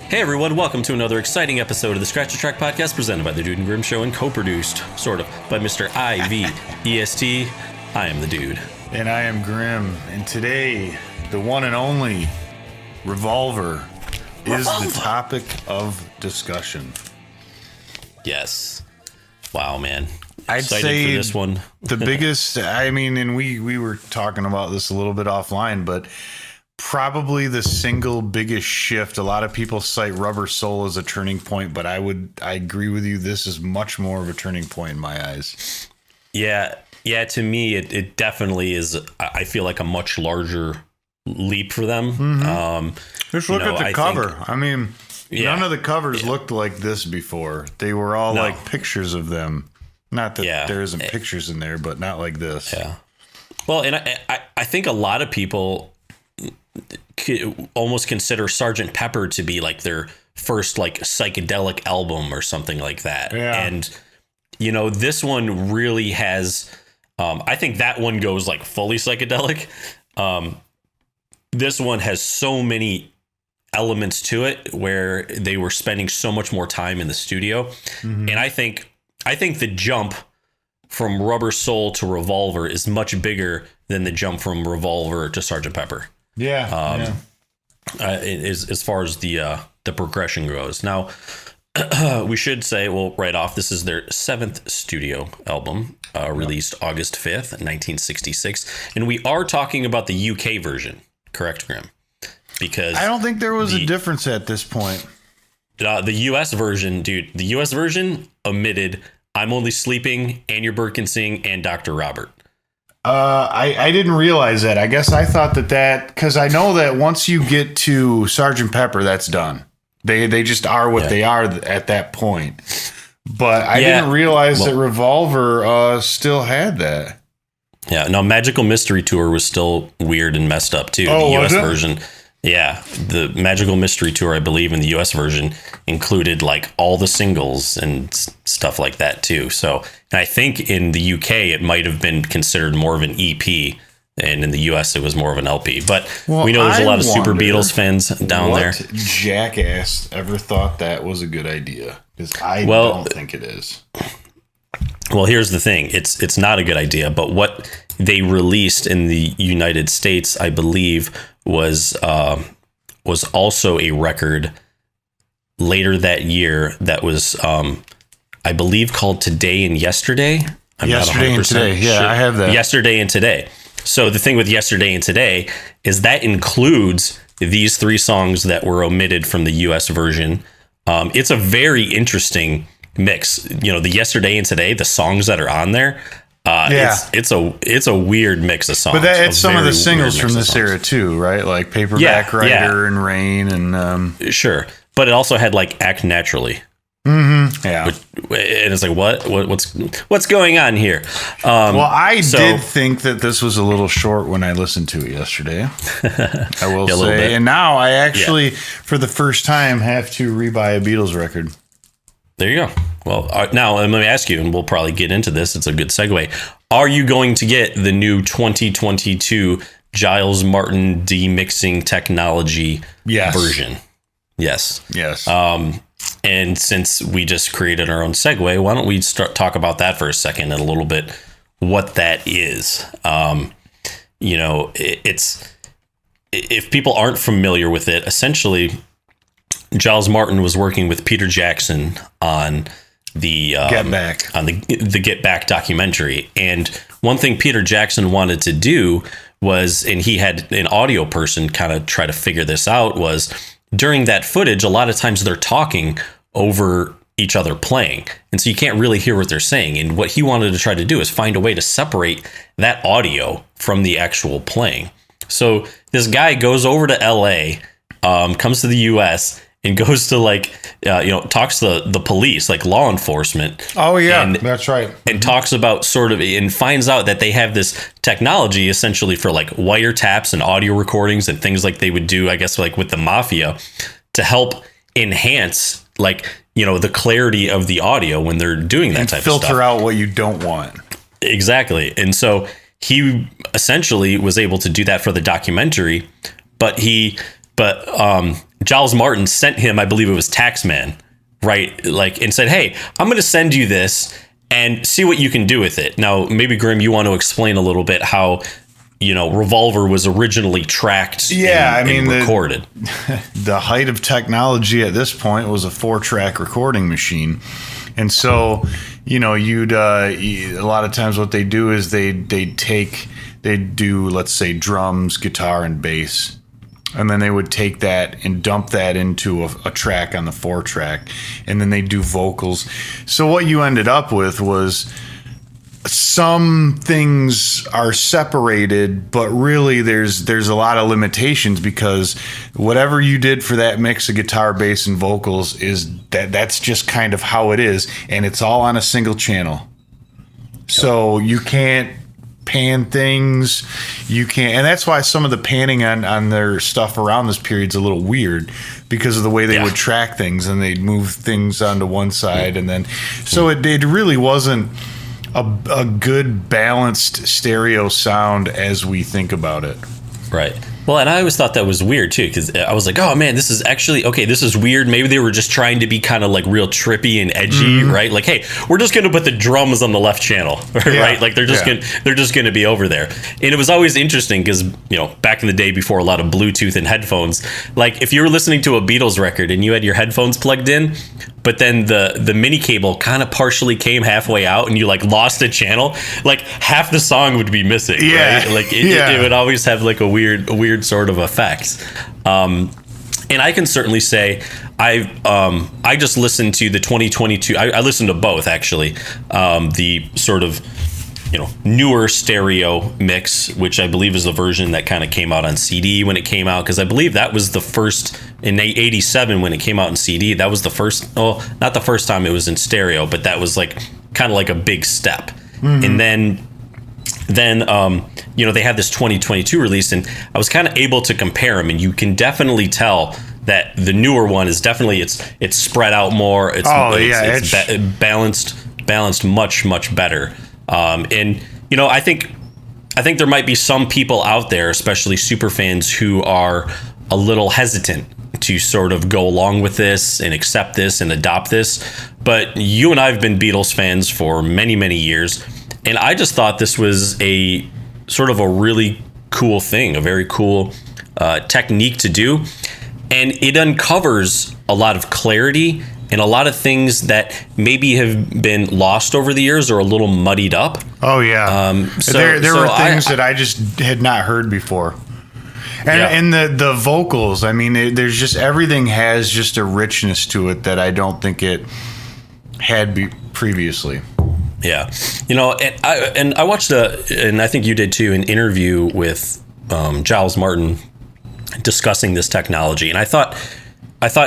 Hey everyone, welcome to another exciting episode of the Scratch the Track podcast presented by the Dude and Grim Show and co-produced, sort of, by Mr. IVEST. I am the Dude. And I am Grim. And today, the one and only Revolver is the topic of discussion. Yes. Wow, man. I'd Excited say for this one. The biggest, I mean, and we were talking about this a little bit offline, but probably the single biggest shift. A lot of people cite Rubber Soul as a turning point, but I agree with you. This is much more of a turning point in my eyes. Yeah, to me, it definitely is, I feel like a much larger leap for them. Mm-hmm. Just look at the cover. None of the covers looked like this before. They were all like pictures of them. Not that there isn't pictures in there, but not like this. Yeah. Well, and I think a lot of people almost consider Sgt. Pepper to be like their first like psychedelic album or something like that. Yeah. And, you know, this one really has, I think that one goes like fully psychedelic. This one has so many elements to it where they were spending so much more time in the studio. Mm-hmm. And I think the jump from Rubber Soul to Revolver is much bigger than the jump from Revolver to Sgt. Pepper. As far as the progression goes. Now, we should say, well, right off, this is their 7th studio album, released August 5th, 1966. And we are talking about the UK version, correct, Grim? Because I don't think there was a difference at this point. The US version, dude, the US version omitted I'm Only Sleeping, And Your Bird Can Sing, and Dr. Robert. I didn't realize that. I guess I thought that because I know that once you get to Sgt. Pepper, that's done. They just are what they are at that point. But I didn't realize that Revolver still had that. Yeah, no, Magical Mystery Tour was still weird and messed up too. Oh, the US version. Yeah, the Magical Mystery Tour, I believe, in the US version included like all the singles and stuff like that too. So, and I think in the UK it might have been considered more of an EP, and in the US it was more of an LP. But we know there's a lot of Super Beatles fans down there. What jackass ever thought that was a good idea? Because I don't think it is. Well, here's the thing. It's not a good idea, but what they released in the United States, I believe, was also a record later that year that was, I believe, called Today and Yesterday. Yesterday and Today. Yeah, I have that. Yesterday and Today. So the thing with Yesterday and Today is that includes these 3 songs that were omitted from the US version. It's a very interesting mix. You know, the Yesterday and Today, the songs that are on there. It's a weird mix of songs. But it's some of the singles from this era too, right? Like Paperback Writer and Rain and sure. But it also had like Act Naturally. Mm-hmm. Yeah. And it's like what's going on here? I did think that this was a little short when I listened to it yesterday. I will say. And now I actually, for the first time, have to rebuy a Beatles record. There you go. Well, now let me ask you, and we'll probably get into this. It's a good segue. Are you going to get the new 2022 Giles Martin demixing technology version? Yes. And since we just created our own segue, why don't we talk about that for a second and a little bit what that is? It's if people aren't familiar with it, essentially, Giles Martin was working with Peter Jackson on the Get Back documentary, and one thing Peter Jackson wanted to do was, and he had an audio person kind of try to figure this out, was during that footage, a lot of times they're talking over each other playing, and so you can't really hear what they're saying. And what he wanted to try to do is find a way to separate that audio from the actual playing. So this guy goes over to LA, comes to the US, and goes to talks to the police, like law enforcement. Oh yeah, that's right. And talks about and finds out that they have this technology essentially for like wiretaps and audio recordings and things like they would do, I guess, like with the mafia, to help enhance the clarity of the audio when they're doing that type of stuff. Filter out what you don't want. Exactly. And so he essentially was able to do that for the documentary, but Giles Martin sent him, I believe it was Taxman, right? Like, and said, hey, I'm going to send you this and see what you can do with it. Now, maybe Grim, you want to explain a little bit how, Revolver was originally tracked and recorded. The height of technology at this point was a 4-track recording machine. And so, you'd a lot of times what they do is they do, let's say, drums, guitar, and bass. And then they would take that and dump that into a track on the 4-track. And then they do vocals. So what you ended up with was some things are separated, but really there's a lot of limitations, because whatever you did for that mix of guitar, bass, and vocals that's just kind of how it is. And it's all on a single channel. So you can't pan things, and that's why some of the panning on their stuff around this period is a little weird, because of the way they would track things, and they'd move things onto one side, and then so it really wasn't a good balanced stereo sound as we think about it. Right. Well, and I always thought that was weird too, because I was like, oh man, this is actually, okay, this is weird. Maybe they were just trying to be kind of like real trippy and edgy, right? Like, hey, we're just going to put the drums on the left channel, right? Like they're just going to be over there. And it was always interesting because, back in the day before a lot of Bluetooth and headphones, like if you were listening to a Beatles record and you had your headphones plugged in, but then the mini cable kind of partially came halfway out and you like lost a channel, like half the song would be missing, right? Like it would always have like a weird sort of effect. And I can certainly say I just listened to the 2022. I listened to both actually. The sort of newer stereo mix, which I believe is the version that kind of came out on CD when it came out, because I believe that was the first in '87 when it came out in CD. That was the first. Oh, not the first time it was in stereo, but that was like kind of like a big step. And then they had this 2022 release, and I was kind of able to compare them, and you can definitely tell that the newer one is definitely it's spread out more. It's balanced much better. And I think there might be some people out there, especially super fans, who are a little hesitant to sort of go along with this and accept this and adopt this. But you and I have been Beatles fans for many years. And I just thought this was a sort of a really cool thing, a very cool technique to do. And it uncovers a lot of clarity and a lot of things that maybe have been lost over the years or a little muddied up. Oh, yeah. There were things that I just had not heard before. And the vocals, I mean, there's just everything has just a richness to it that I don't think it had previously. Yeah, and I watched and I think you did too, an interview with Giles Martin discussing this technology, and I thought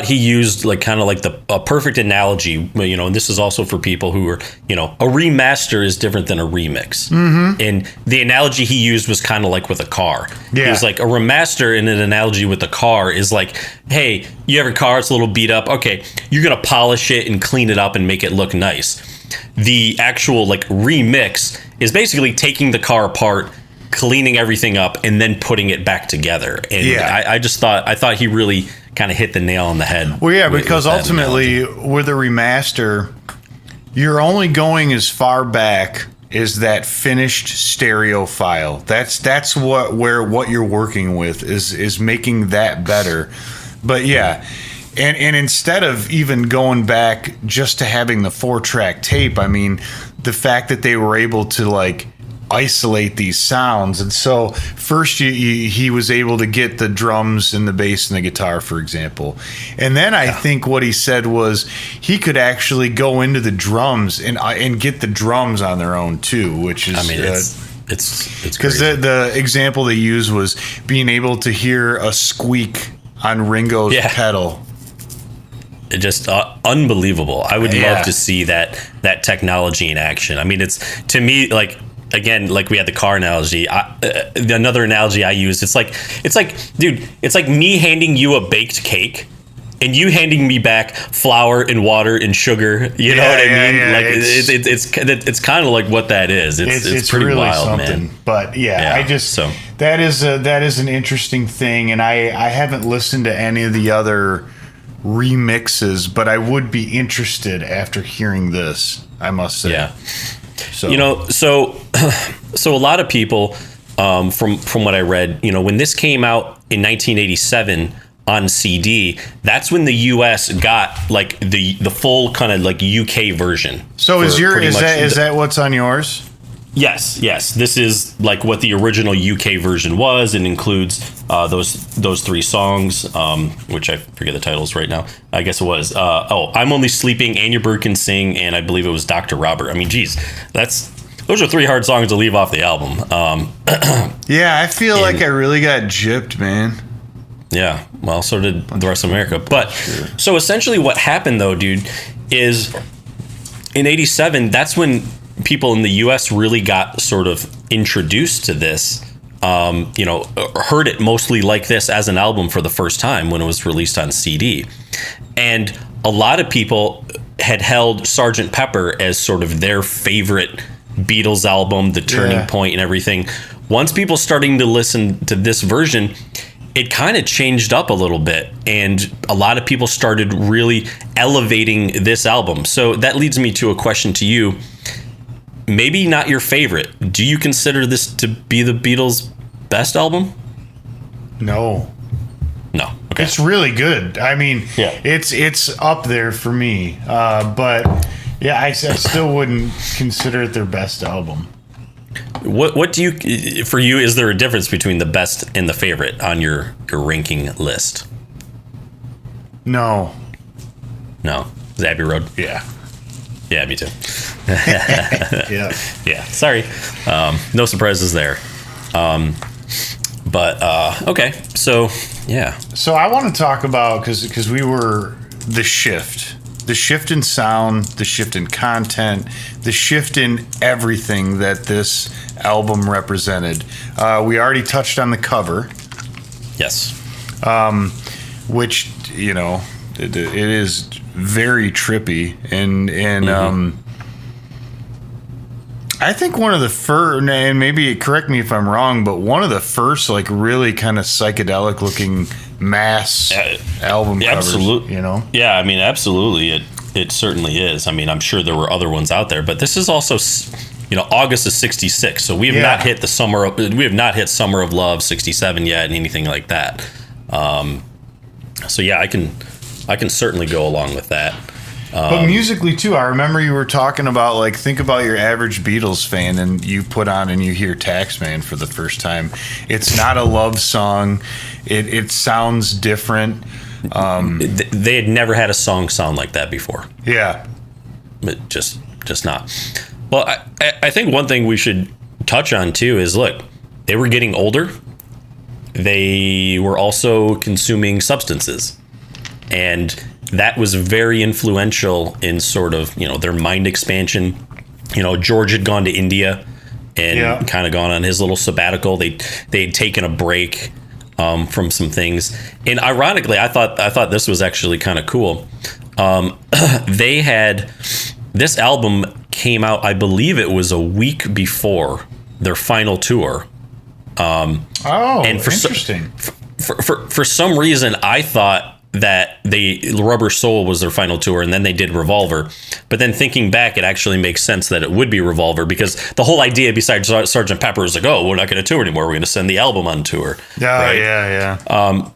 he used like kind of like a perfect analogy, and this is also for people who are, a remaster is different than a remix. And the analogy he used was kind of like with a car. Yeah. He was like, a remaster in an analogy with a car is like, hey, you have a car, it's a little beat up. Okay, you're going to polish it and clean it up and make it look nice. The actual like remix is basically taking the car apart, cleaning everything up, and then putting it back together. And I thought he really kind of hit the nail on the head. Well, yeah, because ultimately with a remaster, you're only going as far back as that finished stereo file. That's what you're working with is making that better. But yeah. And instead of even going back just to having the 4-track tape, I mean, the fact that they were able to like isolate these sounds. And so first he was able to get the drums and the bass and the guitar, for example. And then I think what he said was he could actually go into the drums and get the drums on their own too, which is, I mean, it's because the example they used was being able to hear a squeak on Ringo's pedal. Just unbelievable. I would love to see that technology in action. I mean, it's, to me, like, again, like we had the car analogy. Another analogy I use, it's like, dude, it's like me handing you a baked cake and you handing me back flour and water and sugar, you know what I mean? Yeah, like it's kind of like what that is. It's pretty really wild, something. man. But that is an interesting thing, and I haven't listened to any of the other remixes, but I would be interested after hearing this, I must say. Yeah. So so a lot of people, from what I read, when this came out in 1987 on CD, that's when the US got like the full kind of like UK version. So is that what's on yours? Yes. This is like what the original UK version was, and includes those 3 songs, which I forget the titles right now. I guess it was I'm Only Sleeping, And Your Bird Can Sing, and I believe it was Dr. Robert. I mean, geez, those are 3 hard songs to leave off the album. Yeah, I feel like I really got gypped, man. Yeah, well, so did the rest of America. But So essentially what happened, though, dude, is in 87, that's when people in the US really got sort of introduced to this, heard it mostly like this as an album for the first time when it was released on CD. And a lot of people had held Sgt. Pepper as sort of their favorite Beatles album, the turning point and everything. Once people starting to listen to this version, it kind of changed up a little bit, and a lot of people started really elevating this album. So that leads me to a question to you. Maybe not your favorite. Do you consider this to be the Beatles' best album? No. Okay. It's really good. I mean, it's up there for me. But yeah, I still wouldn't consider it their best album. What do you, for you, is there a difference between the best and the favorite on your ranking list? No. Is Abbey Road? Yeah. Yeah, me too. Yeah. Yeah. Sorry. No surprises there. But okay. So yeah. So I want to talk about, because we were the shift in sound, the shift in content, the shift in everything that this album represented. We already touched on the cover. Yes. Which, it is very trippy, and I think one of the first, and maybe correct me if I'm wrong, but one of the first like really kind of psychedelic looking mass album covers. Absolutely. Yeah, I mean, absolutely. It certainly is. I mean, I'm sure there were other ones out there, but this is also, August of '66, so we have not hit Summer of Love '67 yet, and anything like that. So yeah, I can certainly go along with that. But musically too, I remember you were talking about, like, think about your average Beatles fan, and you put on and you hear Taxman for the first time. It's not a love song. It sounds different. They had never had a song sound like that before. Yeah, but just not. Well, I think one thing we should touch on too is, look, they were getting older. They were also consuming substances, and that was very influential in sort of, their mind expansion. George had gone to India and kind of gone on his little sabbatical. They had taken a break from some things. And ironically, I thought this was actually kind of cool. They had, this album came out, I believe it was a week before their final tour. And interesting. For some reason, I thought that Rubber Soul was their final tour, and then they did Revolver. But then thinking back, it actually makes sense that it would be Revolver, because the whole idea besides Sgt. Pepper is like, oh, we're not going to tour anymore. We're going to send the album on tour. Right? Yeah.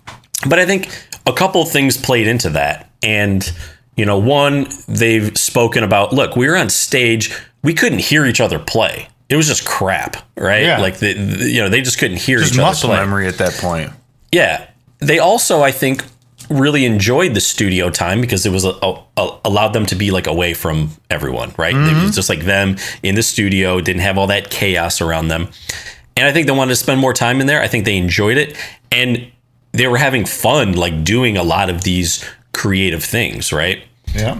But I think a couple of things played into that. And, one, they've spoken about, look, we were on stage. We couldn't hear each other play. It was just crap, right? Yeah. Like, they just couldn't hear just each other play. Just muscle memory at that point. Yeah. They also, I think, really enjoyed the studio time, because it was allowed them to be like away from everyone, right? Mm-hmm. It was just like them in the studio, didn't have all that chaos around them. And I think they wanted to spend more time in there. I think they enjoyed it, and they were having fun, like doing a lot of these creative things, right? Yeah.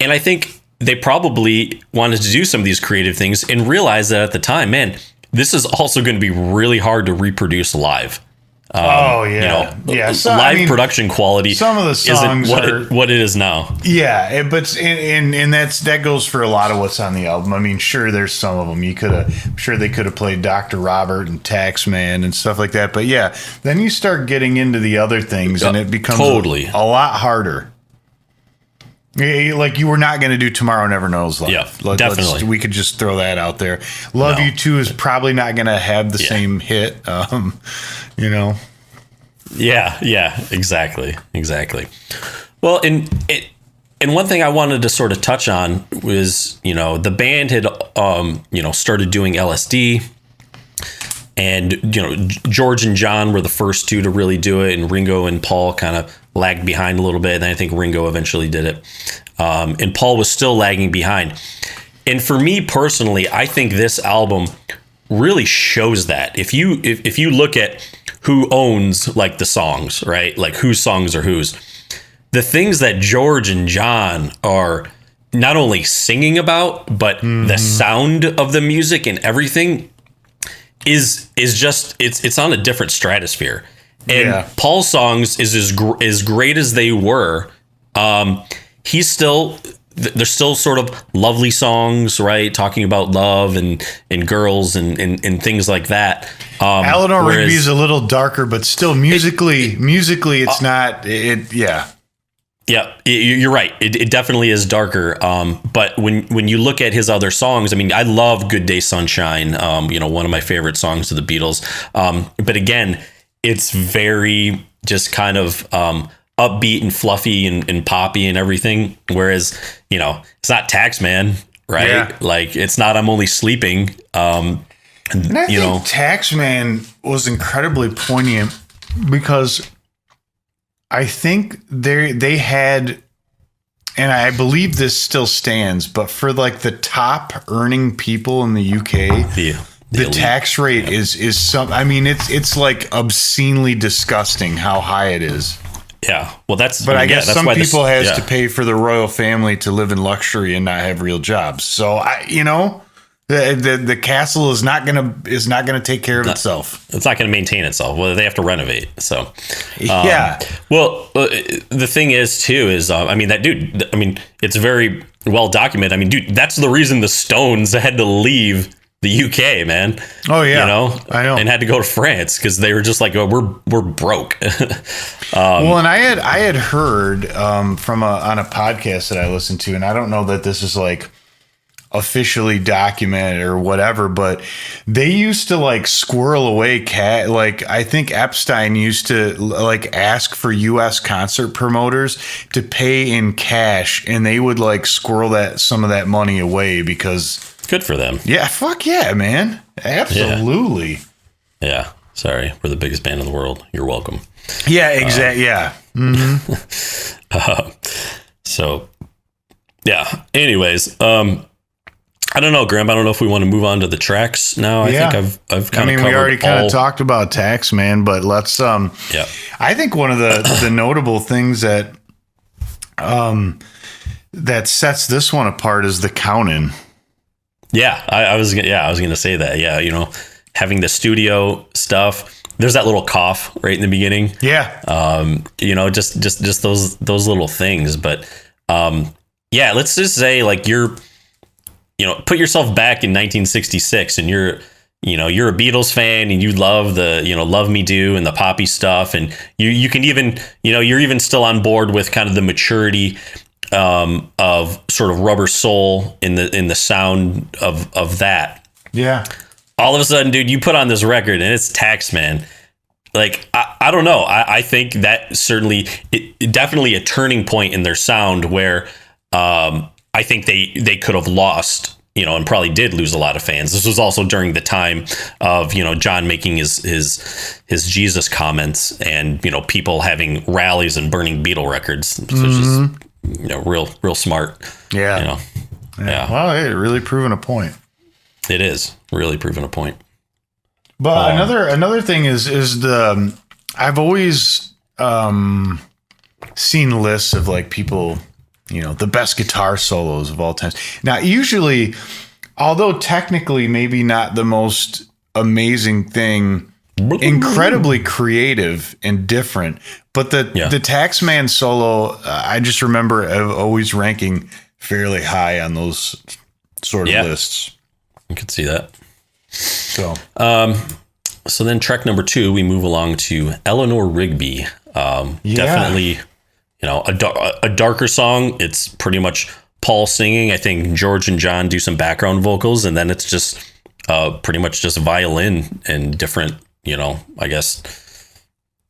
And I think they probably wanted to do some of these creative things and realized that at the time, man, this is also going to be really hard to reproduce live. Live production quality. Some of the songs isn't what it is now. Yeah, but and that goes for a lot of what's on the album. I mean, sure, there's some of them I'm sure they could have played Dr. Robert and Taxman and stuff like that. But yeah, then you start getting into the other things, and it becomes a lot harder. Like, you were not going to do Tomorrow Never Knows live. Yeah, definitely. We could just throw that out there. Love You Too is probably not going to have the same hit, Yeah, exactly. Well, and one thing I wanted to sort of touch on was, the band had, started doing LSD. And, George and John were the first two to really do it. And Ringo and Paul kind of lagged behind a little bit. And I think Ringo eventually did it. And Paul was still lagging behind. And for me personally, I think this album really shows that. If you look at who owns like the songs, right? Like whose songs are whose. The things that George and John are not only singing about, but the sound of the music and everything is just it's on a different stratosphere. And Paul's songs is as great as they were. They're still sort of lovely songs, right? Talking about love and girls and things like that. Eleanor Rigby is a little darker, but still musically it's not. Yeah, you're right. It definitely is darker. But when you look at his other songs, I mean, I love Good Day Sunshine. One of my favorite songs of the Beatles. But again, it's very just kind of upbeat and fluffy and poppy and everything. Whereas, it's not Taxman, right? Yeah. Like, it's not I'm Only Sleeping. And I think Taxman was incredibly poignant because I think they had, and I believe this still stands, but for like the top earning people in the UK, the tax rate is some. I mean, it's like obscenely disgusting how high it is. Yeah, well, that's. But I guess some people has to pay for the royal family to live in luxury and not have real jobs. So the castle is not gonna take care of itself. It's not gonna maintain itself. Well, they have to renovate. So Well, the thing is too is that dude. I mean, it's very well documented. I mean, dude, that's the reason the Stones had to leave the UK, man. Oh yeah, I know, and had to go to France because they were just like, oh, we're broke. Well, and I had heard on a podcast that I listened to, and I don't know that this is like officially documented or whatever, but they used to like squirrel away like I think Epstein used to like ask for US concert promoters to pay in cash, and they would like squirrel some of that money away because good for them. Yeah, fuck yeah, man. Absolutely. Yeah. Sorry, we're the biggest band in the world. You're welcome. Yeah, exactly. Yeah. Mm-hmm. So yeah. Anyways, I don't know, Graham. I don't know if we want to move on to the tracks now. I think I've kind of covered. We already kind of talked about Taxman, but let's. I think one of the notable things that sets this one apart is the count-in. Yeah, I was gonna say that. Yeah, having the studio stuff. There's that little cough right in the beginning. Yeah. Just those little things, but let's just say like you're. Put yourself back in 1966 and you're a Beatles fan and you love the, Love Me Do and the poppy stuff. And you can even, you're even still on board with kind of the maturity of sort of Rubber Soul in the sound of that. Yeah. All of a sudden, dude, you put on this record and it's Taxman. Like, I don't know. I think that certainly, definitely a turning point in their sound where, I think they could have lost, and probably did lose a lot of fans. This was also during the time of, John making his Jesus comments and, people having rallies and burning Beatle records, which is, real smart. Yeah. Yeah. Well, it really proven a point. It is really proven a point. But another thing is the I've always seen lists of like people, the best guitar solos of all time. Now, usually, although technically maybe not the most amazing thing incredibly creative and different. But the Taxman solo, I just remember always ranking fairly high on those sort of lists. I could see that. So then track number 2, we move along to Eleanor Rigby. Definitely, a darker song. It's pretty much Paul singing. I think George and John do some background vocals, and then it's just pretty much just violin and different, I guess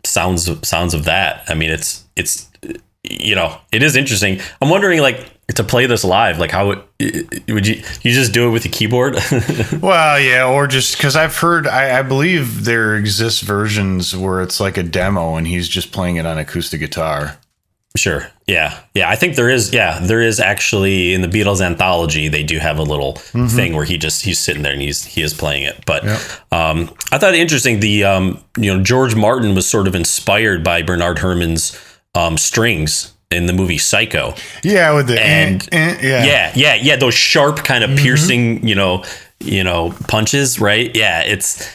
sounds of that. I mean, it's it is interesting. I'm wondering, like, to play this live, like, how would you just do it with the keyboard? Well, yeah, or just because I've heard, I believe there exists versions where it's like a demo and he's just playing it on acoustic guitar. Sure. Yeah. I think there is actually in the Beatles anthology, they do have a little thing where he's sitting there and he is playing it. But I thought it interesting. The George Martin was sort of inspired by Bernard Herrmann's strings in the movie Psycho. Yeah, with the those sharp kind of piercing, punches, right? Yeah, it's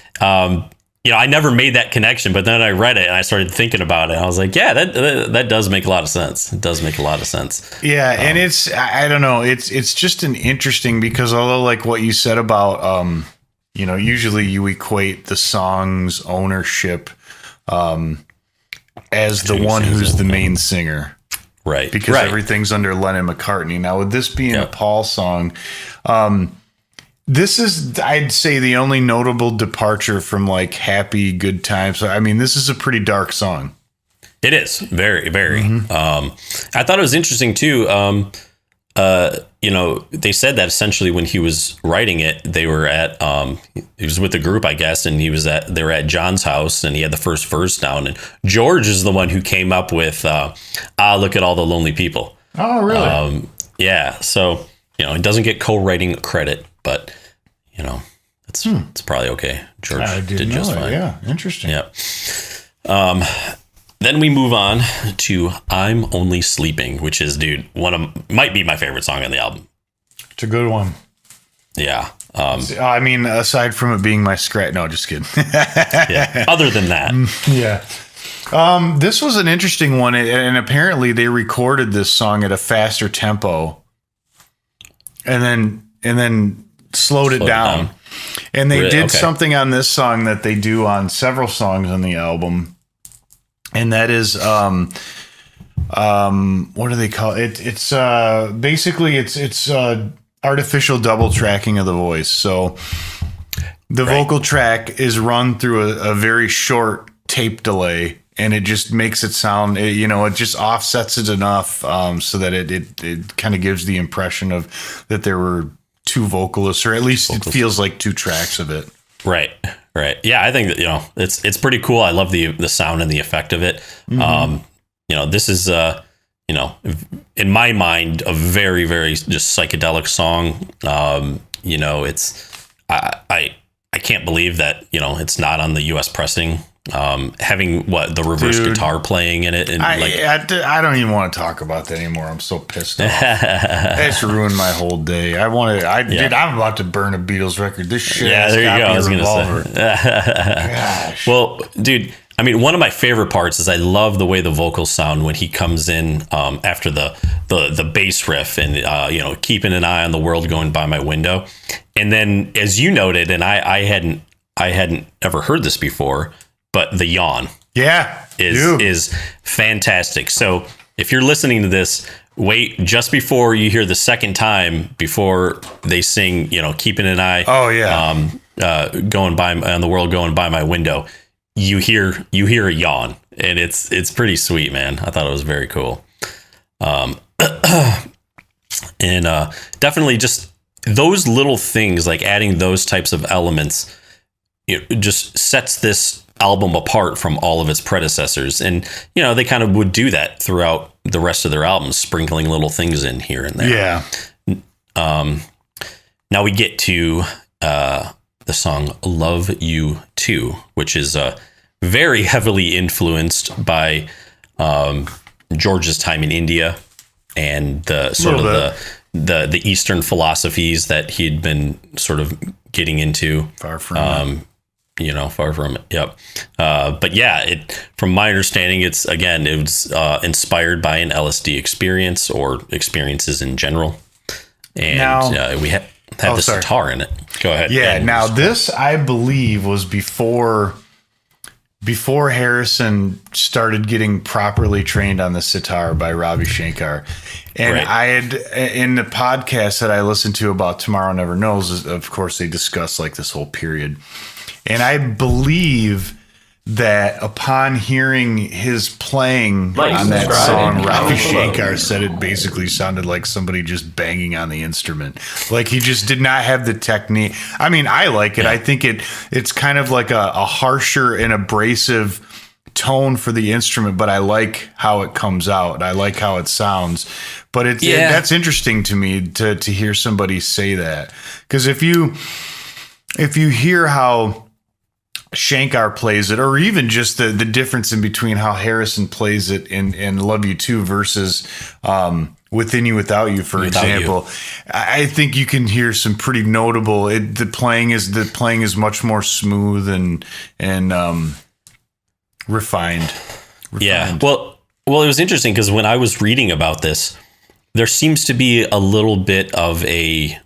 I never made that connection, but then I read it and I started thinking about it. I was like, yeah, that does make a lot of sense. It does make a lot of sense. Yeah, and it's, I don't know, it's just an interesting, because although, like what you said about usually you equate the song's ownership as the one who's the main singer. Right. Because everything's under Lennon McCartney. Now, with this being a Paul song, this is, I'd say, the only notable departure from like Happy Good Times. I mean, this is a pretty dark song. It is very, very. I thought it was interesting too. They said that essentially when he was writing it, they were at, he was with a group, I guess, and they were at John's house and he had the first verse down, and George is the one who came up with, look at all the lonely people. Oh, really? Yeah. So, he doesn't get co-writing credit, but it's probably okay. George did just fine. Yeah. Interesting. Yeah. Then we move on to I'm Only Sleeping, which is, might be my favorite song on the album. It's a good one. Yeah. I mean, aside from it being my scratch. No, just kidding. Yeah. Other than that. Yeah. This was an interesting one. And apparently they recorded this song at a faster tempo and then slowed it down. And they did something on this song that they do on several songs on the album. And that is, what do they call it? It's basically it's artificial double tracking of the voice. So the vocal track is run through a very short tape delay, and it just makes it sound, it just offsets it enough so that it kind of gives the impression of that there were two vocalists, or at least it feels like two tracks of it. Right. Yeah, I think that, it's pretty cool. I love the sound and the effect of it. This is, in my mind, a very, very just psychedelic song. It's, I can't believe that, it's not on the US pressing. Having the reverse guitar playing in it, and I don't even want to talk about that anymore. I'm so pissed off. It's ruined my whole day. Dude, I'm about to burn a Beatles record. This shit. Yeah, there you go. I was Revolver. Gonna say. Gosh. Well, dude, I mean, one of my favorite parts is I love the way the vocals sound when he comes in after the bass riff and keeping an eye on the world going by my window, and then as you noted, and I hadn't ever heard this before. But the yawn is fantastic. So if you're listening to this, wait just before you hear the second time before they sing, keeping an eye. Oh yeah. Going by on the world going by my window. You hear a yawn, and it's pretty sweet, man. I thought it was very cool. And definitely just those little things, like adding those types of elements, it just sets this album apart from all of its predecessors. And they kind of would do that throughout the rest of their albums, sprinkling little things in here and there. Now we get to the song Love You Too, which is very heavily influenced by George's time in India and the sort of the Eastern philosophies that he'd been sort of getting into. Far from far from it. Yep. But yeah, from my understanding, it was inspired by an LSD experience or experiences in general. And now, we have the sitar in it. Go ahead. Yeah. Now this, I believe, was before Harrison started getting properly trained on the sitar by Ravi Shankar. And right. I had, in the podcast that I listened to about Tomorrow Never Knows, of course, they discuss like this whole period. And I believe that upon hearing his playing on that song, Ravi Shankar said it basically sounded like somebody just banging on the instrument. Like he just did not have the technique. I mean, I like it. Yeah. I think it's kind of like a harsher and abrasive tone for the instrument, but I like how it comes out. I like how it sounds. But that's interesting to me to hear somebody say that. Because if you hear how Shankar plays it, or even just the difference in between how Harrison plays it in Love You Too versus Within You Without You, for example, I think you can hear some pretty notable. The playing is much more smooth and refined. Yeah. Well, it was interesting because when I was reading about this, there seems to be a little bit of a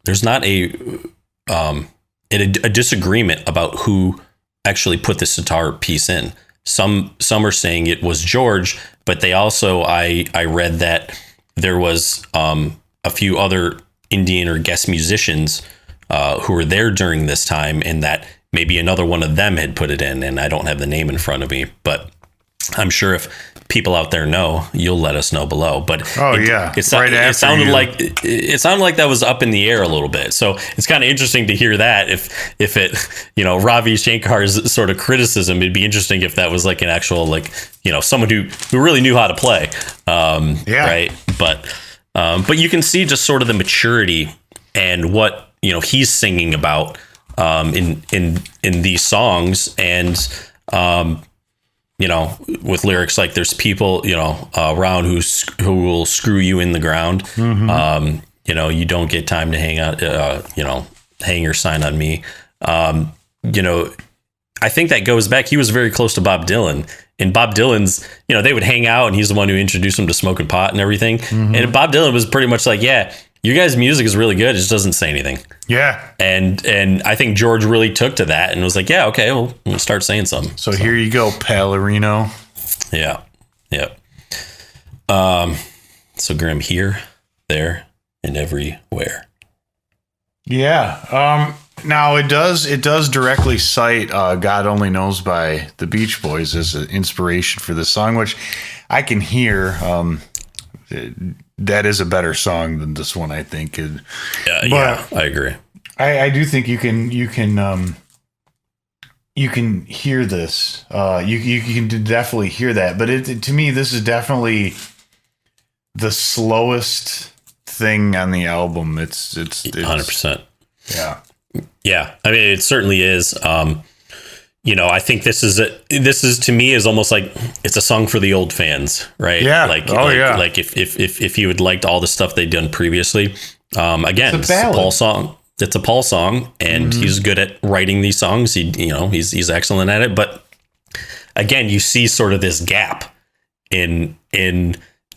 there's not a disagreement about who actually put the sitar piece in. Some are saying it was George, but they also, I read that there was a few other Indian or guest musicians who were there during this time, and that maybe another one of them had put it in, and I don't have the name in front of me, but I'm sure if people out there know, you'll let us know below. But it sounded like that was up in the air a little bit. So it's kind of interesting to hear that if it, Ravi Shankar's sort of criticism, it'd be interesting if that was like an actual, someone who really knew how to play. Right. But you can see just sort of the maturity and what, he's singing about in these songs. And, with lyrics like there's people, around who will screw you in the ground. Mm-hmm. You don't get time to hang out, hang your sign on me. I think that goes back. He was very close to Bob Dylan, and Bob Dylan's, they would hang out, and he's the one who introduced him to smoking pot and everything. Mm-hmm. And Bob Dylan was pretty much like, yeah, you guys' music is really good. It just doesn't say anything. Yeah. And I think George really took to that and was like, yeah, okay, we'll start saying something. So here you go, Palerino. Yeah. Yeah. So Grim, here, there, and everywhere. Yeah. Now it does directly cite God Only Knows by the Beach Boys as an inspiration for this song, which I can hear. That is a better song than this one, I think. Yeah, I agree. I do think you can hear this. You can definitely hear that. But to me, this is definitely the slowest thing on the album. It's 100%. Yeah. Yeah. I mean, it certainly is. I think this is to me is almost like it's a song for the old fans, right? Yeah. Like if you had liked all the stuff they'd done previously, again, it's a Paul song. It's a Paul song, and he's good at writing these songs. He's excellent at it. But again, you see sort of this gap in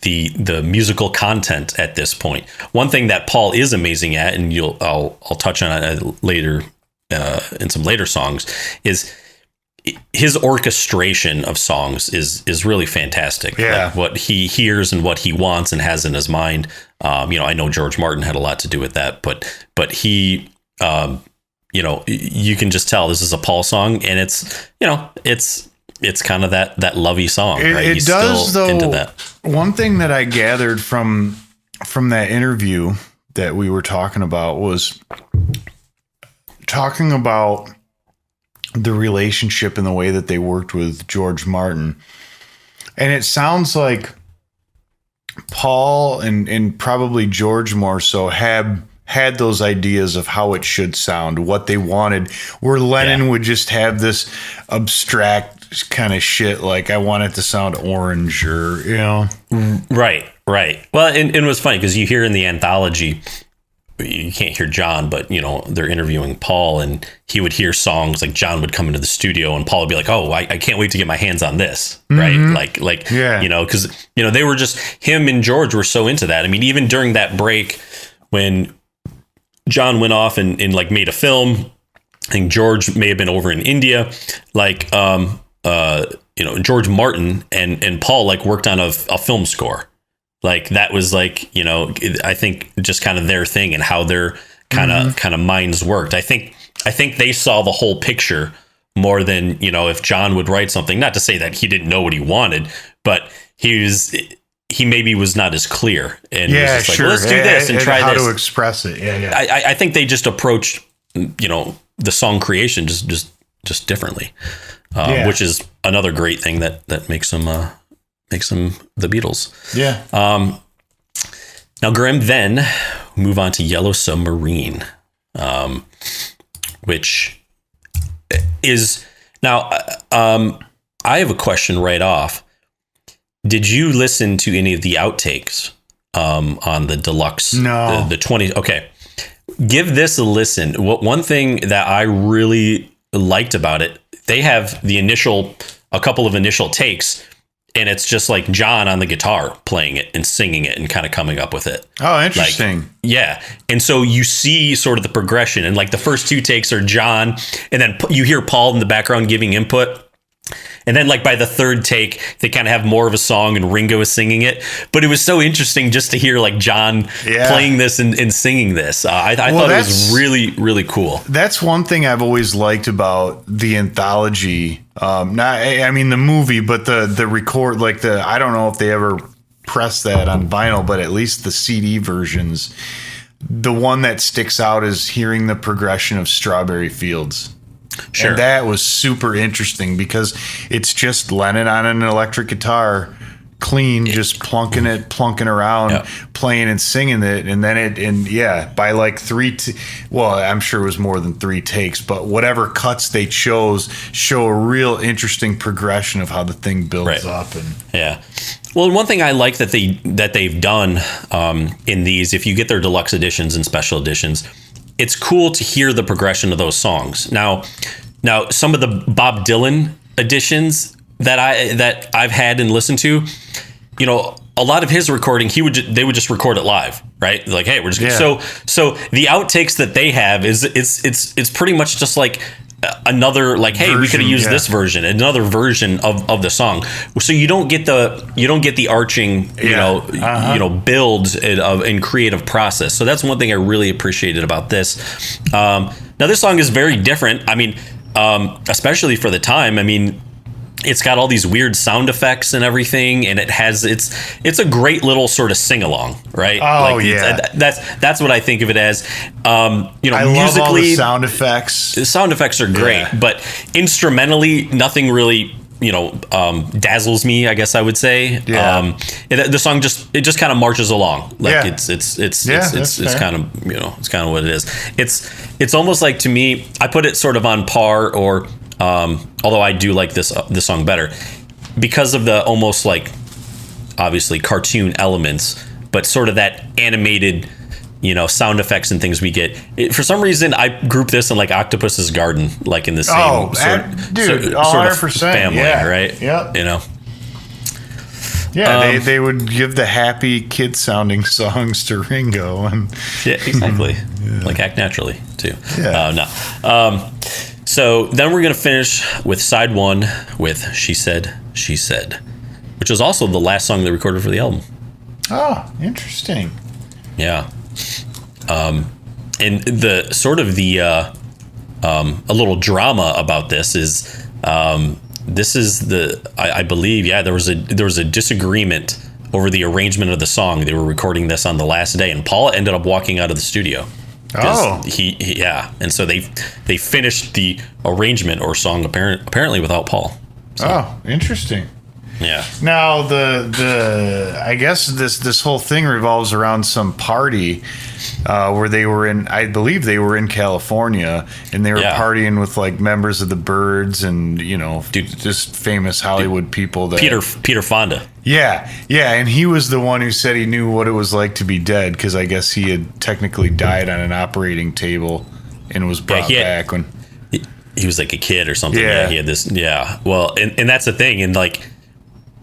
the musical content at this point. One thing that Paul is amazing at, and I'll touch on it later in some later songs, is his orchestration of songs is really fantastic. Yeah. Like what he hears and what he wants and has in his mind. I know George Martin had a lot to do with that, but he, you can just tell this is a Paul song, and it's kind of that lovey song. Right? It does, though. Into that. One thing that I gathered from that interview that we were talking about was talking about the relationship and the way that they worked with George Martin. And it sounds like Paul and probably George more so had those ideas of how it should sound, what they wanted, where Lennon would just have this abstract kind of shit, like I want it to sound orange, or Right. Well, and it was funny because you hear in the anthology you can't hear John, but they're interviewing Paul, and he would hear songs like John would come into the studio and Paul would be like, oh, I can't wait to get my hands on this. Mm-hmm. Right. Like, because, they were just, him and George were so into that. I mean, even during that break when John went off and like made a film, I think George may have been over in India, like, George Martin and Paul like worked on a film score. Like that was like, I think just kind of their thing and how their kind of minds worked. I think they saw the whole picture more than, if John would write something, not to say that he didn't know what he wanted, but he maybe was not as clear and was just like, well, let's do this and try how this. To express it. Yeah. I think they just approached, the song creation just differently, which is another great thing that makes them the Beatles. Yeah. Now, Graham, then move on to Yellow Submarine, which is now. I have a question right off. Did you listen to any of the outtakes on the deluxe? No. The 20. Okay. Give this a listen. One thing that I really liked about it, they have a couple of initial takes, and it's just like John on the guitar playing it and singing it and kind of coming up with it. Oh, interesting. Like, yeah. And so you see sort of the progression, and like the first two takes are John, and then you hear Paul in the background giving input. And then like by the third take, they kind of have more of a song and Ringo is singing it. But it was so interesting just to hear like John playing this and singing this. I thought it was really, really cool. That's one thing I've always liked about the anthology. The movie, but the record, like I don't know if they ever pressed that on vinyl, but at least the CD versions. The one that sticks out is hearing the progression of Strawberry Fields. Sure. And that was super interesting because it's just Lennon on an electric guitar, clean, just plunking around, playing and singing it. And then by like I'm sure it was more than 3 takes, but whatever cuts they chose show a real interesting progression of how the thing builds up. And well, one thing I like that they've done in these, if you get their deluxe editions and special editions, it's cool to hear the progression of those songs. Now, some of the Bob Dylan editions that I've had and listened to, a lot of his recording, they would just record it live, right? Like, hey, we're just so the outtakes that they have it's pretty much just like another like, hey, we could have used this version, another version of the song. So you don't get the arching, build in creative process. So that's one thing I really appreciated about this. Now this song is very different. I mean, especially for the time. I mean, it's got all these weird sound effects and everything, and it's a great little sort of sing along, right? Oh, like that's what I think of it as. I musically, love all the sound effects. The sound effects are great, but instrumentally, nothing really dazzles me, I guess I would say. The song just kind of marches along, like it's kind of it's kind of what it is. It's almost like, to me, I put it sort of on par, or although I do like this song better because of the almost like obviously cartoon elements, but sort of that animated sound effects and things we get. For some reason, I group this in like Octopus's Garden, like in the same sort of family, right? Yeah. Yeah, they would give the happy kid-sounding songs to Ringo, and exactly, like Act Naturally too. So then we're gonna finish with side 1 with She Said, She Said, which is also the last song they recorded for the album. Oh, interesting. Yeah. And the sort of a little drama about this is I believe there was a disagreement over the arrangement of the song. They were recording this on the last day, and Paul ended up walking out of the studio. And so they finished the arrangement or song apparently without Paul. So. Oh, interesting. Yeah. Now the I guess this whole thing revolves around some party where they were in. I believe they were in California, and they were partying with like members of the Byrds and just famous Hollywood people. That Peter Fonda. Yeah, and he was the one who said he knew what it was like to be dead because I guess he had technically died on an operating table and was brought back when he was like a kid or something. Yeah, he had this. Yeah, well, and that's the thing, and like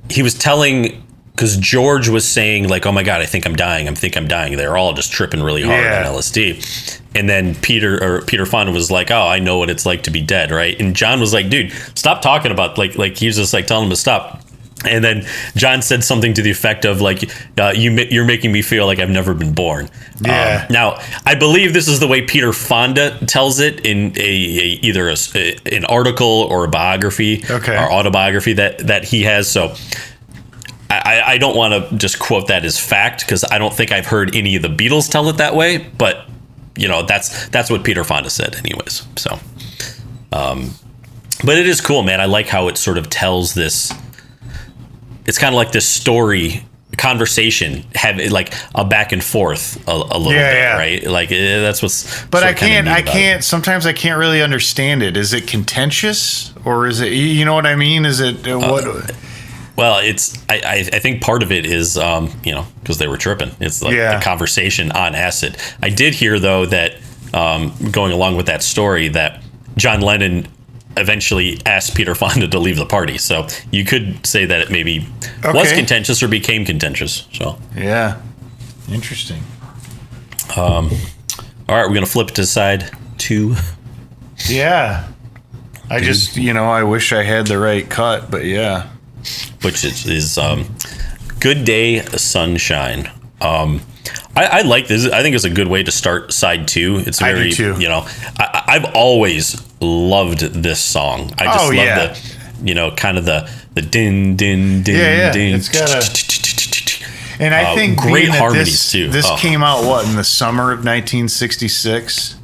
he was telling. Because George was saying, like, oh, my God, I think I'm dying. They're all just tripping really hard on LSD. And then Peter Fonda was like, oh, I know what it's like to be dead, right? And John was like, dude, stop talking about, like he was just, like, telling him to stop. And then John said something to the effect of, like, you're making me feel like I've never been born. Yeah. Now, I believe this is the way Peter Fonda tells it in either an article or a biography or autobiography that he has. So I don't want to just quote that as fact because I don't think I've heard any of the Beatles tell it that way, but that's what Peter Fonda said anyways. So, but it is cool, man. I like how it sort of tells this. It's kind of like this story conversation, have like a back and forth a little bit, right? Like that's what's. But I can't. Sometimes I can't really understand it. Is it contentious or is it? You know what I mean? Is it what? Well, I think part of it is, because they were tripping. It's like the conversation on acid. I did hear, though, that going along with that story, that John Lennon eventually asked Peter Fonda to leave the party. So you could say that it maybe was contentious or became contentious. So yeah, interesting. All right, we're going to flip to side 2. Yeah. I wish I had the right cut, but yeah. Which is Good Day Sunshine. I like this. I think it's a good way to start side 2. It's very, I do too. I've always loved this song. I just love the, kind of the din din din din. It's got a, and I think great harmonies too. This came out in the summer of 1966.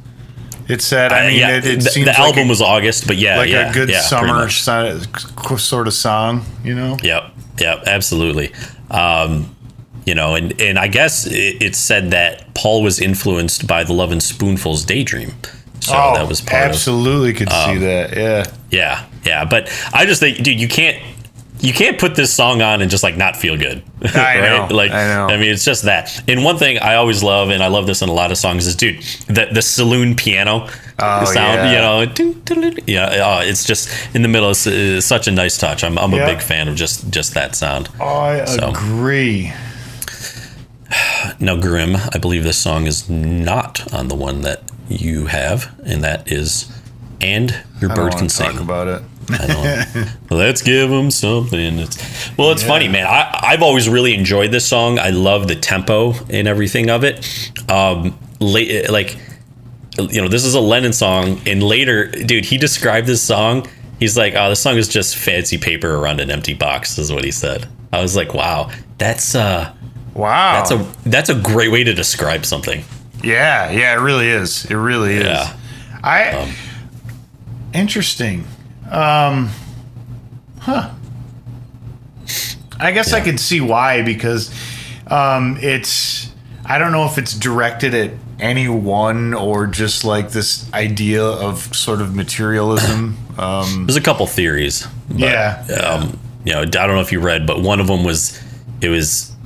It said, it seems the album was August, but a good summer sort of song, Yep, absolutely. And I guess it said that Paul was influenced by the Lovin' Spoonful's Daydream. So that was part absolutely could see that. Yeah. But I just think, dude, you can't put this song on and just like not feel good. I right? know. I know. I mean, it's just that. And one thing I always love, and I love this in a lot of songs, is the saloon piano sound. It's just in the middle. It's such a nice touch. I'm a big fan of just that sound. I agree. Now, Grim, I believe this song is not on the one that you have, and that is "And Your Bird Can Sing." Talk about it. I know. Let's give them something. It's funny, man. I've always really enjoyed this song. I love the tempo and everything of it. This is a Lennon song, and later, dude, he described this song. He's like, "Oh, this song is just fancy paper around an empty box," is what he said. I was like, "Wow, that's a great way to describe something." Yeah, it really is. It really is. Yeah. Interesting. I guess I could see why, because I don't know if it's directed at anyone or just like this idea of sort of materialism. There's a couple theories. But, I don't know if you read, but one of them was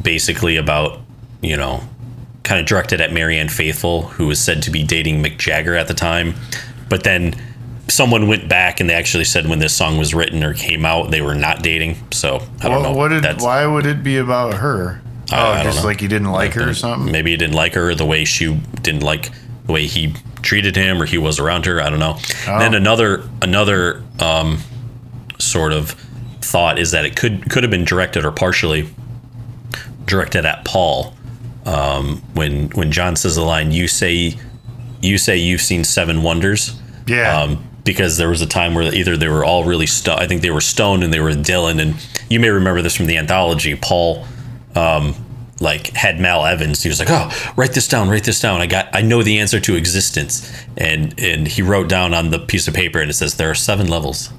basically about, kind of directed at Marianne Faithfull, who was said to be dating Mick Jagger at the time. But then someone went back and they actually said when this song was written or came out, they were not dating. So I don't know. Why would it be about her? Just like he didn't like her or something? Maybe he didn't like her, or the way she didn't like the way he treated him or he was around her. I don't know. Oh. Then another sort of thought is that it could have been directed or partially directed at Paul. When John says the line, you say you've seen 7 wonders. Yeah. Because there was a time where either they were all really stoned. I think they were stoned and they were Dylan. And you may remember this from the anthology. Paul, had Mal Evans. He was like, "Oh, write this down. I know the answer to existence." And he wrote down on the piece of paper, and it says there are 7 levels.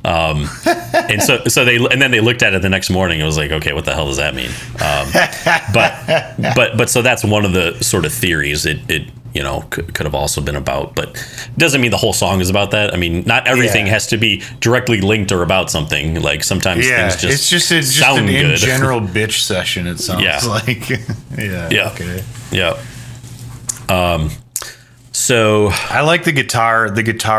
And so then they looked at it the next morning. It was like, okay, what the hell does that mean? But so that's one of the sort of theories it could have also been about, but it doesn't mean the whole song is about that. I mean, not everything has to be directly linked or about something. Like sometimes things just it's just sound an good. in general bitch session. It sounds like. Yeah. Okay. Yeah. So I like the guitar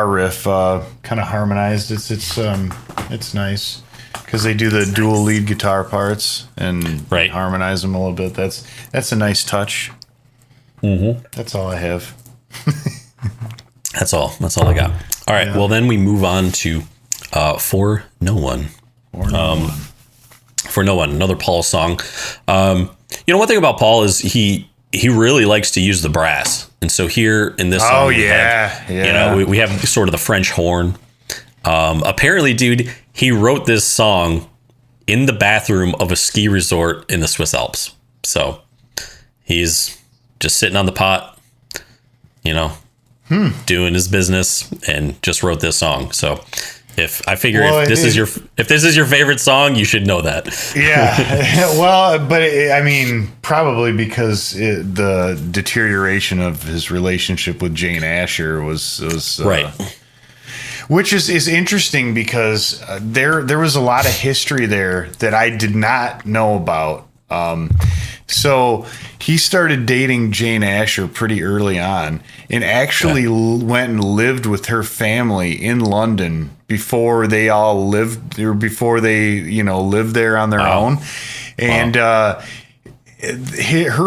riff, kind of harmonized. It's nice because they do the dual lead guitar parts and harmonize them a little bit. That's a nice touch. Mm-hmm. That's all I have. That's all I got. All right. Yeah. Well, then we move on to For No One. For No One, another Paul song. One thing about Paul is he really likes to use the brass. And so here in this song, we have sort of the French horn. Apparently, dude, he wrote this song in the bathroom of a ski resort in the Swiss Alps. So he's just sitting on the pot, doing his business, and just wrote this song. So if this is your favorite song, you should know that. Yeah. Well, but probably because the deterioration of his relationship with Jane Asher was right. Which is interesting because there was a lot of history there that I did not know about. So he started dating Jane Asher pretty early on and actually went and lived with her family in London before they all lived or before they, lived there on their own. And her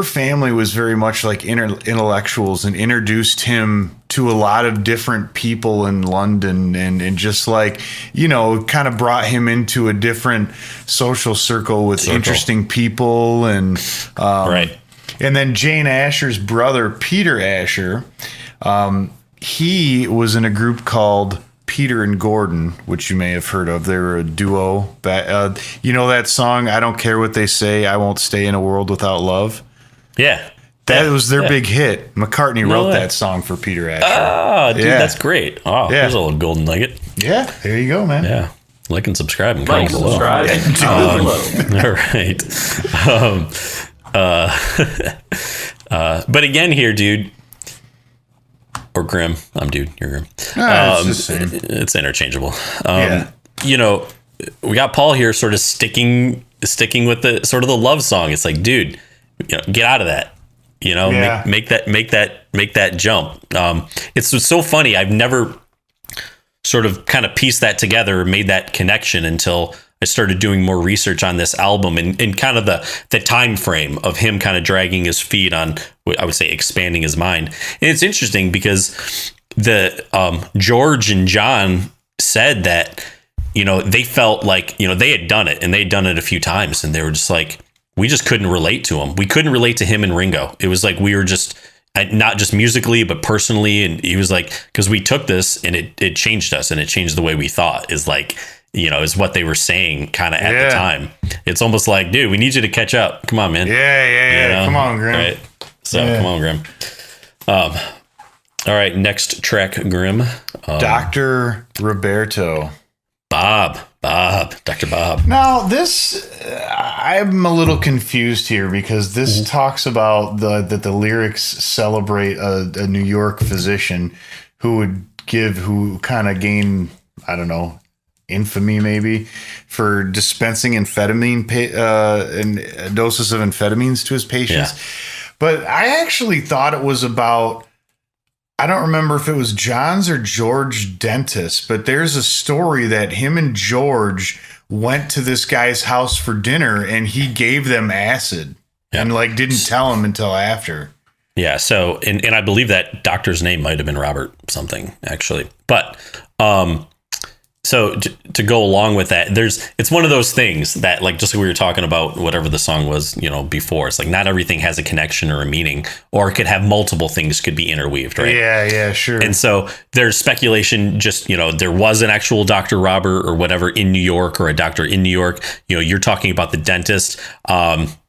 family was very much like intellectuals and introduced him to a lot of different people in London and just like, kind of brought him into a different social circle with interesting people. And, and then Jane Asher's brother, Peter Asher, he was in a group called Peter and Gordon, which you may have heard of. They were a duo. That song, I Don't Care What They Say, I Won't Stay in a World Without Love? Yeah. That was their big hit. McCartney wrote that song for Peter Asher. Ah, dude, that's great. Oh, there's a little golden nugget. Yeah, there you go, man. Yeah. Like and subscribe and comment below. All right. But again here, dude, or Grim. I'm dude. You're Grim. It's the same. It's interchangeable. We got Paul here, sort of sticking with the sort of the love song. It's like, dude, get out of that. Make that jump. It's so funny. I've never sort of kind of pieced that together, or made that connection until I started doing more research on this album and kind of the time frame of him kind of dragging his feet on, I would say, expanding his mind. And it's interesting because the George and John said that, they felt like, they had done it and they'd done it a few times, and they were just like, we just couldn't relate to him. We couldn't relate to him and Ringo. It was like we were just, not just musically, but personally. And he was like, because we took this and it changed us, and it changed the way we thought, is like, is what they were saying kind of at the time. It's almost like, dude, we need you to catch up. Come on, man. Yeah. Come on, Grim. Right. So come on, Grim. All right. Next track, Grim. Dr. Roberto. Dr. Bob. Now, this, I'm a little confused here because this talks about that the lyrics celebrate a New York physician who kind of gained, I don't know, infamy maybe for dispensing amphetamine and doses of amphetamines to his patients. Yeah. But I actually thought it was about, I don't remember if it was John's or George dentist, but there's a story that him and George went to this guy's house for dinner and he gave them acid and didn't tell him until after. Yeah. So, and I believe that doctor's name might've been Robert something actually, but, so to go along with that, it's one of those things that, like, just like we were talking about, whatever the song was, before, it's like not everything has a connection or a meaning, or it could have multiple things could be interweaved, right? Yeah, sure. And so there's speculation, just, there was an actual Dr. Robert or whatever in New York, or a doctor in New York. You're talking about the dentist,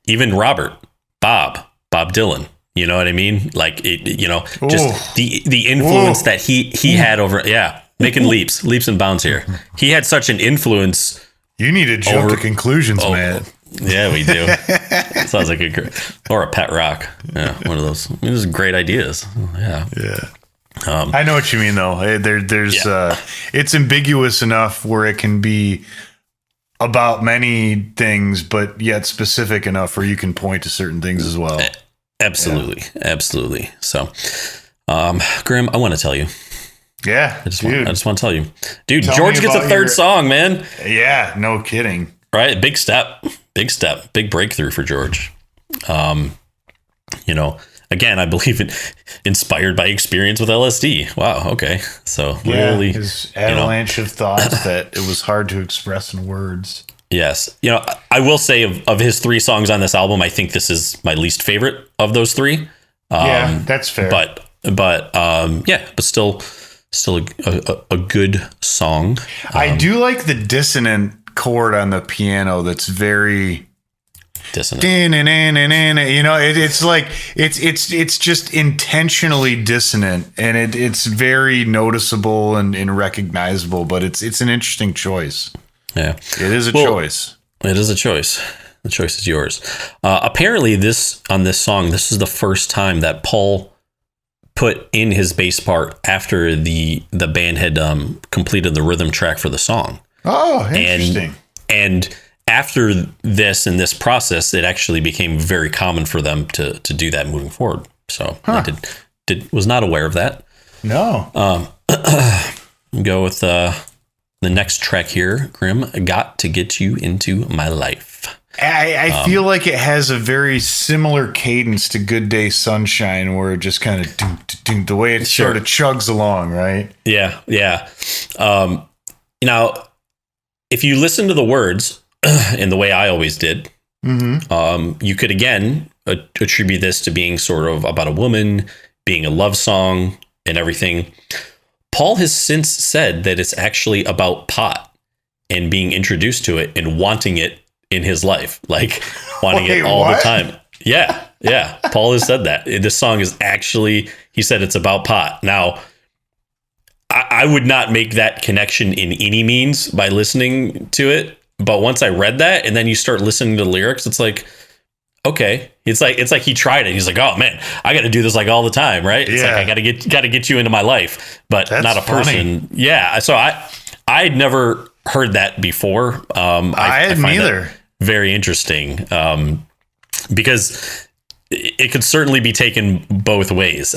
even Robert, Bob Dylan. You know what I mean? Like, just the influence that he had over. Yeah. making leaps and bounds here. He had such an influence. You need to jump to conclusions, man. Yeah, we do. Sounds like or a pet rock. Yeah, one of those. Those are great ideas. Yeah. I know what you mean, though. There's it's ambiguous enough where it can be about many things, but yet specific enough where you can point to certain things as well. Absolutely. So, Grim, I want to tell you. Yeah, I just want to tell you, dude. George gets a third song, man. Yeah, no kidding. Right, big step, big breakthrough for George. Again, I believe it inspired by experience with LSD. Wow. Okay. So really, his avalanche of thoughts that it was hard to express in words. Yes. I will say of his 3 songs on this album, I think this is my least favorite of those 3. Yeah, that's fair. But still a good song. I do like the dissonant chord on the piano. That's very dissonant. It's like it's just intentionally dissonant, and it's very noticeable and recognizable. But it's an interesting choice. Yeah, it is a choice. It is a choice. The choice is yours. Apparently, this song, this is the first time that Paul put in his bass part after the band had completed the rhythm track for the song. Oh, interesting. And after this and this process, it actually became very common for them to do that moving forward. So I was not aware of that. No. Go with the next track here, Grim. Got to Get You Into My Life. I feel like it has a very similar cadence to Good Day Sunshine, where it just kind of the way it sort of chugs along, right? Yeah. Now, if you listen to the words in the way I always did, you could again attribute this to being sort of about a woman, being a love song and everything. Paul has since said that it's actually about pot and being introduced to it and wanting it in his life, like wanting it all the time. Yeah. Paul has said that. This song is actually, he said it's about pot. Now, I would not make that connection in any means by listening to it. But once I read that and then you start listening to the lyrics, it's like, okay. It's like he tried it. He's like, oh man, I got to do this like all the time. Right. It's like, I got to get you into my life, but that's not a person. Funny. Yeah. So I'd never heard that before. I hadn't either. Very interesting. Because it could certainly be taken both ways.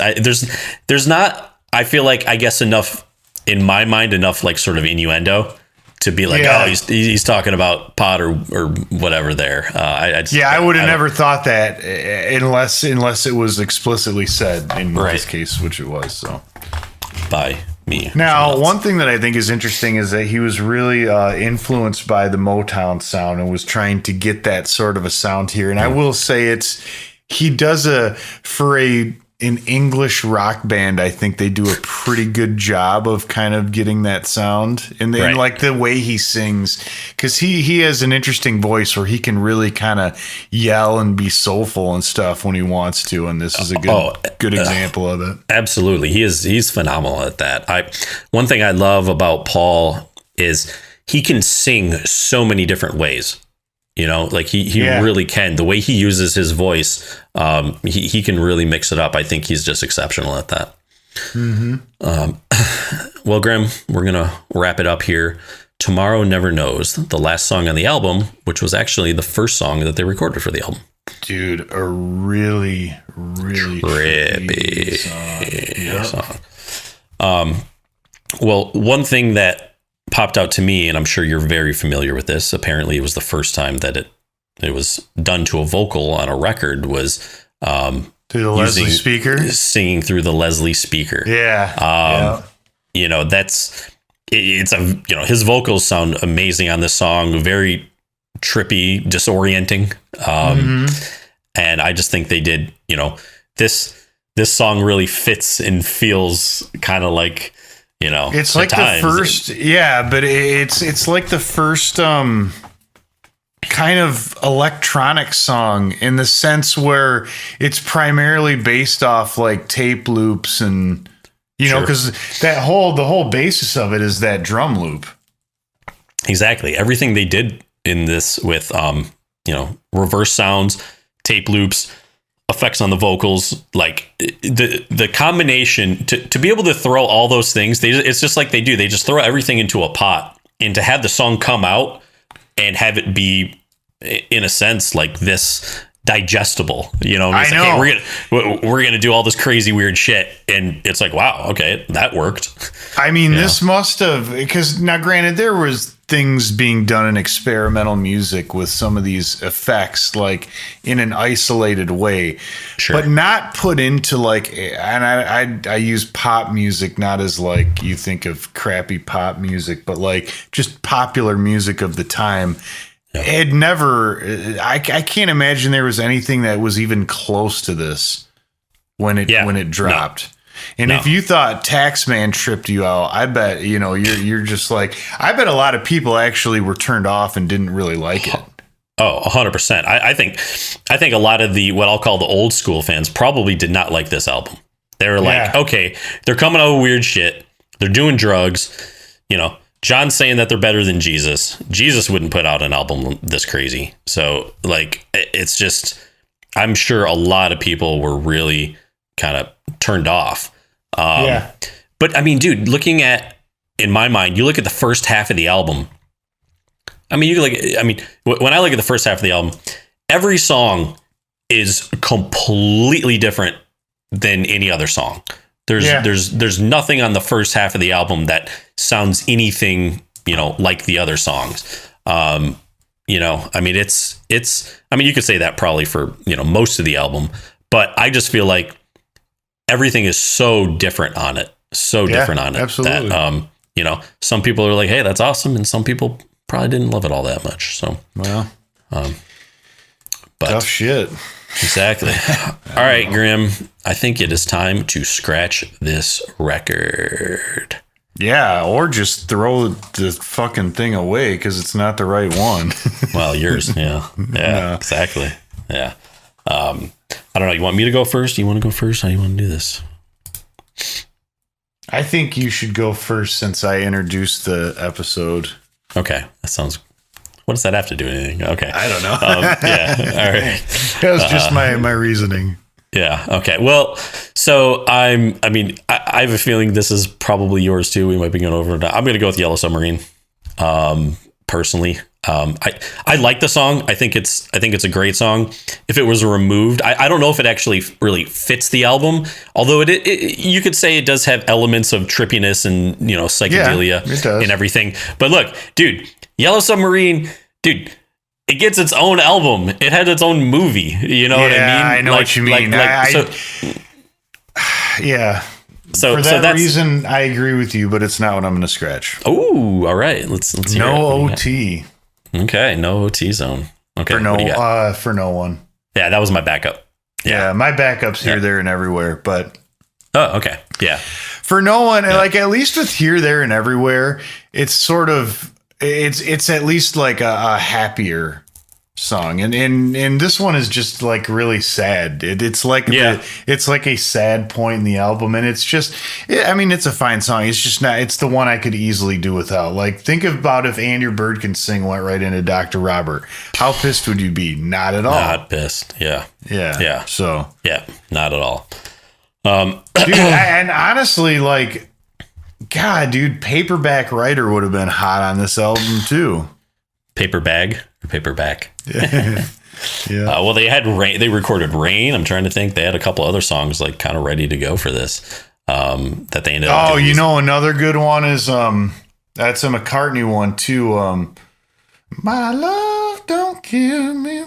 There's not, I feel like, I guess enough in my mind, enough like sort of innuendo to be like, oh, he's talking about pot or whatever there. I would have never thought that unless it was explicitly said in this case, which it was. So by me. Now, one thing that I think is interesting is that he was really influenced by the Motown sound and was trying to get that sort of a sound here. And I will say he does for an English rock band, I think they do a pretty good job of kind of getting that sound and like the way he sings, because he has an interesting voice where he can really kind of yell and be soulful and stuff when he wants to. And this is a good example of it. Absolutely. He's phenomenal at that. One thing I love about Paul is he can sing so many different ways. Like he really can. The way he uses his voice, he can really mix it up. I think he's just exceptional at that. Well, Graham, we're going to wrap it up here. Tomorrow Never Knows, the last song on the album, which was actually the first song that they recorded for the album. Dude, a really, really trippy song. Well, one thing that popped out to me, and I'm sure you're very familiar with this. Apparently, it was the first time that it was done to a vocal on a record. Was through the Leslie speaker, singing through the Leslie speaker. Yeah. It's his vocals sound amazing on this song. Very trippy, disorienting, and I just think they did. This song really fits and feels kind of like. It's like the first, but it's like the first kind of electronic song in the sense where it's primarily based off like tape loops and You know, because the whole basis of it is that drum loop. Exactly. Everything they did in this with, reverse sounds, tape loops, effects on the vocals, like the combination to be able to throw all those things, it's just like they do. They just throw everything into a pot, and to have the song come out and have it be, in a sense, like this digestible, you know. I know. Like, hey, we're gonna do all this crazy weird shit, and it's like, wow, okay, that worked. I mean, this must have, because now, granted, there was things being done in experimental music with some of these effects, like in an isolated way, but not put into like, and I use pop music not as like you think of crappy pop music, but like just popular music of the time. It never, I can't imagine there was anything that was even close to this when it dropped. No. And if you thought Taxman tripped you out, I bet, you're just like, I bet a lot of people actually were turned off and didn't really like it. Oh, 100%. I think a lot of what I'll call the old school fans probably did not like this album. They were like, okay, they're coming out with weird shit. They're doing drugs. John's saying that they're better than Jesus. Jesus wouldn't put out an album this crazy. So like, it's just, I'm sure a lot of people were really kind of turned off. But I mean, dude, in my mind, you look at the first half of the album. I mean, when I look at the first half of the album, every song is completely different than any other song. There's nothing on the first half of the album that sounds anything, like the other songs. I mean, you could say that probably for, most of the album, but I just feel like everything is so different on it. Absolutely. That, some people are like, hey, that's awesome. And some people probably didn't love it all that much. So, well, but tough shit. Exactly. All right, Grim, I think it is time to scratch this record. Yeah, or just throw the fucking thing away because it's not the right one. Well, yours, yeah, exactly, yeah. I don't know. You want me to go first? You want to go first? How do you want to do this? I think you should go first since I introduced the episode. Okay, that sounds. What does that have to do with anything? Okay, I don't know. Yeah, all right. That was just my reasoning. Yeah. Okay. Well, so I have a feeling this is probably yours too. We might be going over it. I'm going to go with Yellow Submarine. Personally, I like the song. I think it's a great song. If it was removed, I don't know if it actually really fits the album. Although it you could say it does have elements of trippiness and psychedelia and everything. But look, dude, Yellow Submarine, dude. It gets its own album. It had its own movie. You know what I mean? I know what you mean. So for that reason, I agree with you, but it's not what I'm going to scratch. Oh, all right. Let's hear no OT. Okay, no OT zone. Okay, for no one. Yeah, that was my backup. Yeah, my backup's here, there, and everywhere. But okay, yeah. For no one, like at least with here, there, and everywhere, it's sort of. It's at least like a happier song, and this one is just like really sad. It's like it's like a sad point in the album, and it's just. I mean, it's a fine song. It's just not. It's the one I could easily do without. Like, think about if Andrew Bird Can Sing went right into Dr. Robert. How pissed would you be? Not at all. Not pissed. Yeah. So not at all. Dude, and honestly, like. God, dude, Paperback Writer would have been hot on this album too. Paper bag or paperback? Yeah. Well, they had Rain. They recorded Rain. I'm trying to think. They had a couple other songs like kind of ready to go for this. That they ended up. Oh, another good one is that's a McCartney one too. My love don't kill me.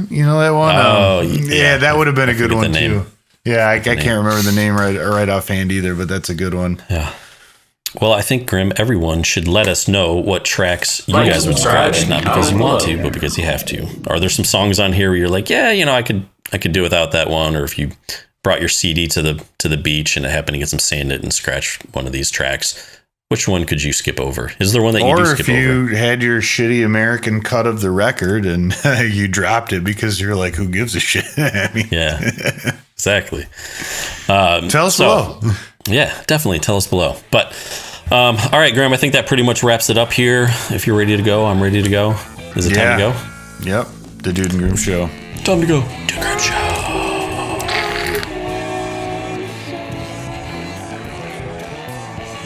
You know that one? That would have been a good one too. Yeah, I can't remember the name right offhand either, but that's a good one. Yeah. Well, I think, Grim, everyone should let us know what tracks you guys would scratch, not because you want to, but because you have to. Are there some songs on here where you're like, I could do without that one? Or if you brought your CD to the beach and it happened to get some sand in it and scratch one of these tracks, which one could you skip over? Is there one that you do skip over? Or if you had your shitty American cut of the record and you dropped it because you're like, who gives a shit? I mean, yeah, exactly. Tell us below. Yeah, definitely. Tell us below. But, all right, Graham, I think that pretty much wraps it up here. If you're ready to go, I'm ready to go. Is it time to go? Yep. The Dude and Groom Show. Time to go. Dude and Groom Show.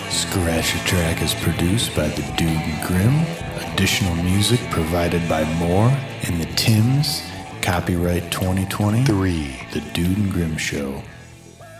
Scratch a Track is produced by the Dude and Grim. Additional music provided by Moore and the Tims. Copyright 2023. The Dude and Grim Show.